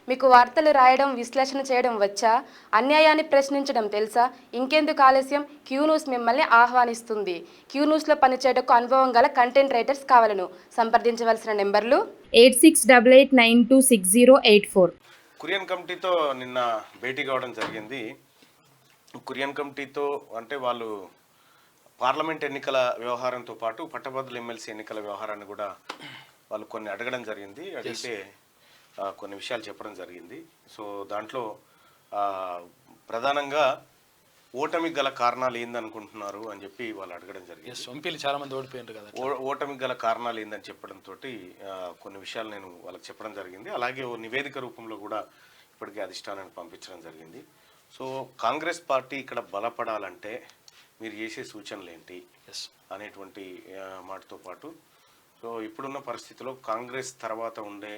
మీకు వార్తలు రాయడం, విశ్లేషణ చేయడం వచ్చా? అన్యాయాన్ని ప్రశ్నించడం తెలుసా? ఇంకెందుకు ఆలస్యం? క్యూ న్యూస్ మిమ్మల్ని ఆహ్వానిస్తుంది. క్యూ న్యూస్లో పనిచేయటకు అనుభవం గల కంటెంట్ రైటర్స్ కావాలను. సంప్రదించవలసిన నెంబర్లు 8688926084. కురియన్ కమిటీతో నిన్న భేటీ కావడం జరిగింది. కురియన్ కమిటీతో అంటే వాళ్ళు పార్లమెంట్ ఎన్నికల వ్యవహారంతో పాటు పట్టభద్రుల ఎమ్మెల్సీ ఎన్నికల వ్యవహారాన్ని కూడా వాళ్ళు కొన్ని అడగడం జరిగింది. అడిగితే కొన్ని విషయాలు చెప్పడం జరిగింది. సో దాంట్లో ప్రధానంగా ఓటమికి గల కారణాలు ఏందనుకుంటున్నారు అని చెప్పి వాళ్ళు అడగడం జరిగింది. చాలా మంది ఓడిపోయారు కదా. ఓటమికి గల కారణాలు ఏందని చెప్పడంతో కొన్ని విషయాలు నేను వాళ్ళకి చెప్పడం జరిగింది. అలాగే ఓ నివేదిక రూపంలో కూడా ఇప్పటికే అధిష్టానానికి పంపించడం జరిగింది. సో కాంగ్రెస్ పార్టీ ఇక్కడ బలపడాలంటే మీరు చేసే సూచనలు ఏంటి అనేటువంటి మాటతో పాటు, సో ఇప్పుడున్న పరిస్థితిలో కాంగ్రెస్ తర్వాత ఉండే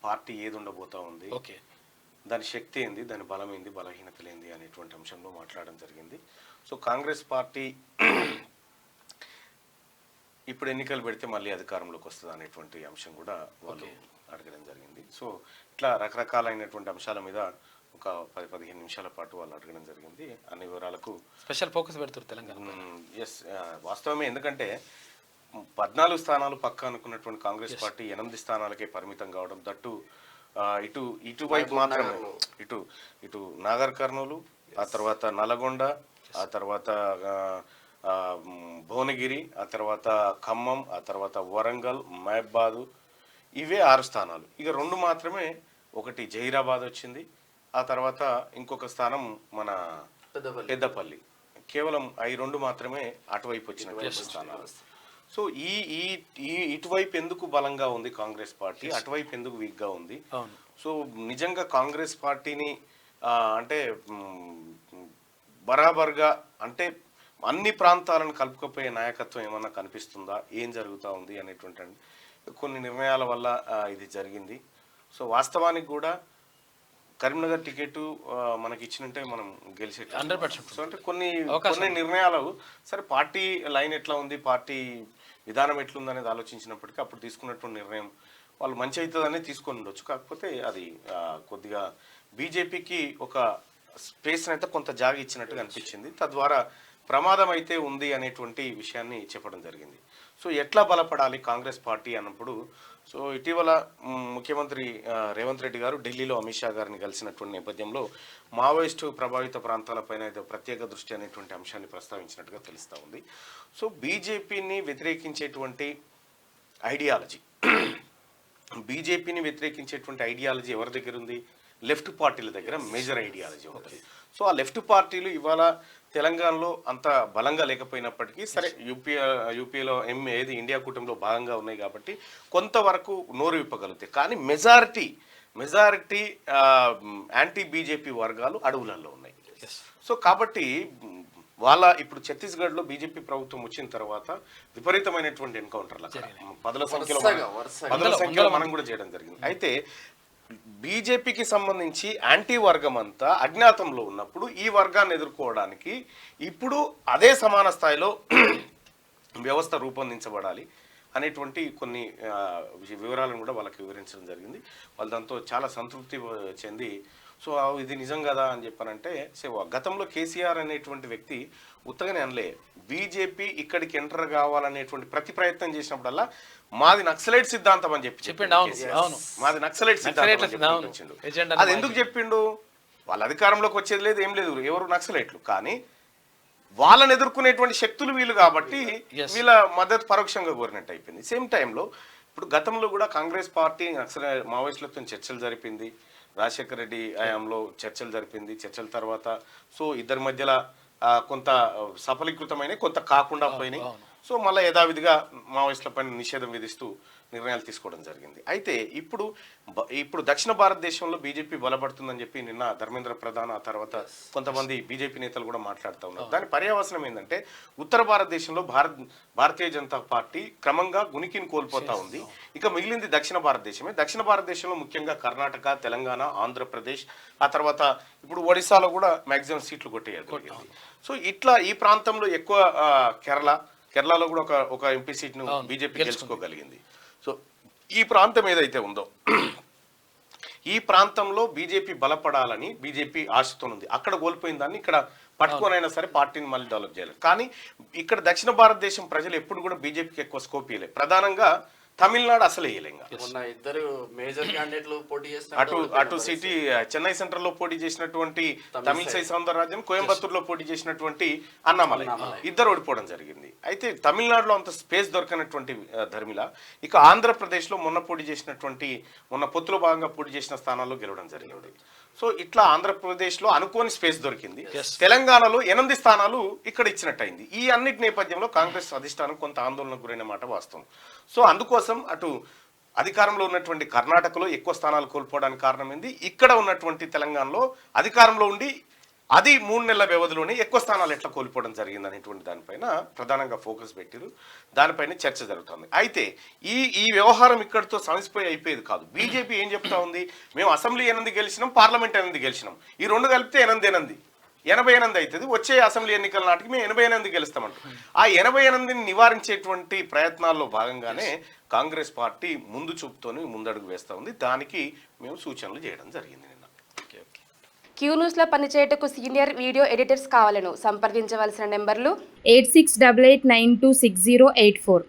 పార్టీ ఏది ఉండబోతా ఉంది, దాని శక్తి ఏంది, దాని బలం ఏంది, బలహీనతలు ఏంది అనేటువంటి అంశంలో మాట్లాడడం జరిగింది. సో కాంగ్రెస్ పార్టీ ఇప్పుడు ఎన్నికలు పెడితే మళ్ళీ అధికారంలోకి వస్తుంది అనేటువంటి అంశం కూడా వాళ్ళు అడగడం జరిగింది. సో ఇట్లా రకరకాలైనటువంటి అంశాల మీద ఒక 10-15 నిమిషాల పాటు వాళ్ళు అడగడం జరిగింది. అన్ని వివరాలకు స్పెషల్ ఫోకస్ పెడతారు తెలంగాణ. ఎస్, వాస్తవమే. ఎందుకంటే 14 స్థానాలు పక్క అనుకున్నటువంటి కాంగ్రెస్ పార్టీ 8 స్థానాలకే పరిమితం కావడం, దట్టు ఇటువైపు మాత్రమే, ఇటు నాగర్ కర్నూలు, ఆ తర్వాత నల్గొండ, ఆ తర్వాత భువనగిరి, ఆ తర్వాత ఖమ్మం, ఆ తర్వాత వరంగల్, మహబాద్, ఇవే 6 స్థానాలు. ఇక 2 మాత్రమే, ఒకటి జహీరాబాద్ వచ్చింది, ఆ తర్వాత ఇంకొక స్థానం మన పెద్దపల్లి. కేవలం ఈ 2 మాత్రమే అటువైపు వచ్చినటువంటి స్థానాలు. సో ఇటువైపు ఎందుకు బలంగా ఉంది కాంగ్రెస్ పార్టీ, అటువైపు ఎందుకు వీక్గా ఉంది? సో నిజంగా కాంగ్రెస్ పార్టీని అంటే బరాబర్గా అంటే అన్ని ప్రాంతాలను కలుపుకపోయే నాయకత్వం ఏమన్నా కనిపిస్తుందా, ఏం జరుగుతూ ఉంది అనేటువంటి కొన్ని నిర్ణయాల వల్ల ఇది జరిగింది. సో వాస్తవానికి కూడా కరీంనగర్ టికెట్ మనకి ఇచ్చినంటే మనం గెలిచే 100%. సో అంటే కొన్ని నిర్ణయాలు సరే పార్టీ లైన్ ఎట్లా ఉంది, పార్టీ విధానం ఎట్లుంది అనేది ఆలోచించినప్పటికీ అప్పుడు తీసుకున్నటువంటి నిర్ణయం వాళ్ళు మంచి అవుతుందనే తీసుకొని ఉండొచ్చు. కాకపోతే అది కొద్దిగా బీజేపీకి ఒక స్పేస్ అయితే కొంత జాగ ఇచ్చినట్టుగా అనిపించింది. తద్వారా ప్రమాదం అయితే ఉంది అనేటువంటి విషయాన్ని చెప్పడం జరిగింది. సో ఎట్లా బలపడాలి కాంగ్రెస్ పార్టీ అన్నప్పుడు, సో ఇటీవల ముఖ్యమంత్రి రేవంత్ రెడ్డి గారు ఢిల్లీలో అమిత్ షా గారిని కలిసినటువంటి నేపథ్యంలో మావోయిస్టు ప్రభావిత ప్రాంతాలపైన ఏదో ప్రత్యేక దృష్టి అనేటువంటి అంశాన్ని ప్రస్తావించినట్టుగా తెలుస్తూ ఉంది. సో బీజేపీని వ్యతిరేకించేటువంటి ఐడియాలజీ ఎవరి దగ్గర ఉంది? లెఫ్ట్ పార్టీల దగ్గర మేజర్ ఐడియాలజీ ఉంటుంది. సో ఆ లెఫ్ట్ పార్టీలు ఇవాళ తెలంగాణలో అంత బలంగా లేకపోయినప్పటికీ సరే యూపీలో ఏది ఇండియా కూటమిలో భాగంగా ఉన్నాయి కాబట్టి కొంతవరకు నోరు విప్పగలుగుతాయి. కానీ మెజారిటీ యాంటీ బీజేపీ వర్గాలు అడవులలో ఉన్నాయి. సో కాబట్టి వాళ్ళ ఇప్పుడు ఛత్తీస్గఢ్లో బీజేపీ ప్రభుత్వం వచ్చిన తర్వాత విపరీతమైనటువంటి ఎన్కౌంటర్లు పదుల సంఖ్యలో మనం కూడా చేయడం జరిగింది. అయితే బీజేపీకి సంబంధించి యాంటీ వర్గం అంతా అజ్ఞాతంలో ఉన్నప్పుడు ఈ వర్గాన్ని ఎదుర్కోవడానికి ఇప్పుడు అదే సమాన స్థాయిలో వ్యవస్థ రూపొందించబడాలి అనేటువంటి కొన్ని వివరాలను కూడా వాళ్ళకి వివరించడం జరిగింది. వాళ్ళు దాంతో చాలా సంతృప్తి చెంది సో ఇది నిజం కదా అని చెప్పానంటే, గతంలో కేసీఆర్ అనేటువంటి వ్యక్తి ఉత్తగానే అనలే, బీజేపీ ఇక్కడికి ఎంటర్ కావాలనేటువంటి ప్రతి ప్రయత్నం చేసినప్పుడల్లా మాది నక్సలైట్ సిద్ధాంతం అని చెప్పిండు. మాది నక్సలైట్ సిద్ధాంతం. అది ఎందుకు చెప్పిండు? వాళ్ళ అధికారంలోకి వచ్చేది లేదు, ఏం లేదు, ఎవరు నక్సలైట్లు, కానీ వాళ్ళని ఎదుర్కొనేటువంటి శక్తులు వీళ్ళు కాబట్టి వీళ్ళ మద్దతు పరోక్షంగా కోరినట్టు అయిపోయింది. సేమ్ టైంలో ఇప్పుడు గతంలో కూడా కాంగ్రెస్ పార్టీ మావోయిస్టులతో చర్చలు జరిపింది, రాజశేఖర రెడ్డి హయాంలో చర్చలు జరిపింది. చర్చల తర్వాత సో ఇద్దరి మధ్యలో కొంత సఫలీకృతమైన, కొంత కాకుండా పోయినాయి. సో మళ్ళీ యథావిధిగా మావోయిస్టులపైన నిషేధం విధిస్తూ నిర్ణయాలు తీసుకోవడం జరిగింది. అయితే ఇప్పుడు దక్షిణ భారతదేశంలో బీజేపీ బలపడుతుందని చెప్పి నిన్న ధర్మేంద్ర ప్రధాన్, ఆ తర్వాత కొంతమంది బీజేపీ నేతలు కూడా మాట్లాడుతూ ఉన్నారు. దాని పర్యవసనం ఏంటంటే ఉత్తర భారతదేశంలో భారతీయ జనతా పార్టీ క్రమంగా ఉనికిని కోల్పోతా ఉంది. ఇక మిగిలింది దక్షిణ భారతదేశమే. దక్షిణ భారతదేశంలో ముఖ్యంగా కర్ణాటక, తెలంగాణ, ఆంధ్రప్రదేశ్, ఆ తర్వాత ఇప్పుడు ఒడిశాలో కూడా మ్యాక్సిమం సీట్లు కొట్టేయగలిగింది. సో ఇట్లా ఈ ప్రాంతంలో ఎక్కువ కేరళలో కూడా ఒక ఎంపీ సీట్ను బీజేపీ గెలుచుకోగలిగింది. సో ఈ ప్రాంతం ఏదైతే ఉందో ఈ ప్రాంతంలో బీజేపీ బలపడాలని బీజేపీ ఆశతోనుంది. అక్కడ కోల్పోయిన దాన్ని ఇక్కడ పట్టుకొనైనా సరే పార్టీని మళ్ళీ డెవలప్ చేయాలి. కానీ ఇక్కడ దక్షిణ భారతదేశం ప్రజలు ఎప్పుడు కూడా బీజేపీకి ఎక్కువ స్కోప్ ఇవ్వలేదు. ప్రధానంగా తమిళనాడు అసలు వేయలేంగా. మొన్న ఇద్దరు మేజర్ క్యాండిడేట్లు పోటీ అటు సిటీ చెన్నై సెంట్రల్ లో పోటీ చేసినటువంటి తమిళసై సౌందరరాజన్, కోయంబత్తూరులో పోటీ చేసినటువంటి అన్నామలై ఇద్దరు ఓడిపోవడం జరిగింది. అయితే తమిళనాడులో అంత స్పేస్ దొరకనటువంటి ధర్మిల ఇక ఆంధ్రప్రదేశ్ లో మొన్న పొత్తులో భాగంగా పోటీ చేసిన స్థానాల్లో గెలవడం జరిగింది. సో ఇట్లా ఆంధ్రప్రదేశ్ లో అనుకోని స్పేస్ దొరికింది. తెలంగాణలో 8 స్థానాలు ఇక్కడ ఇచ్చినట్టయింది. ఈ అన్నిటి నేపథ్యంలో కాంగ్రెస్ అధిష్టానం కొంత ఆందోళనకు గురైన మాట వాస్తవం. సో అందుకోసం అటు అధికారంలో ఉన్నటువంటి కర్ణాటకలో ఎక్కువ స్థానాలు కోల్పోవడానికి కారణం ఏంది, ఇక్కడ ఉన్నటువంటి తెలంగాణలో అధికారంలో ఉండి అది 3 నెలల వ్యవధిలోనే ఎక్కువ స్థానాలు ఎట్లా కోల్పోవడం జరిగింది అనేటువంటి దానిపైన ప్రధానంగా ఫోకస్ పెట్టారు. దానిపైన చర్చ జరుగుతుంది. అయితే ఈ వ్యవహారం ఇక్కడితో సమసిపోయి అయిపోయేది కాదు. బీజేపీ ఏం చెప్తా ఉంది, మేము అసెంబ్లీ 8 గెలిచినాం, పార్లమెంట్ 8 గెలిచినాం, ఈ 2 కలిపితే 88 అవుతుంది. వచ్చే అసెంబ్లీ ఎన్నికల నాటికి మేము 88 గెలుస్తామంట. ఆ 88ని నివారించేటువంటి ప్రయత్నాల్లో భాగంగానే కాంగ్రెస్ పార్టీ ముందు చూపుతోని ముందడుగు వేస్తూ ఉంది. దానికి మేము సూచనలు చేయడం జరిగింది నిన్న. క్యూ న్యూస్లో పనిచేయటకు సీనియర్ వీడియో ఎడిటర్స్ కావాలను సంప్రదించవలసిన నెంబర్లు 8688926084.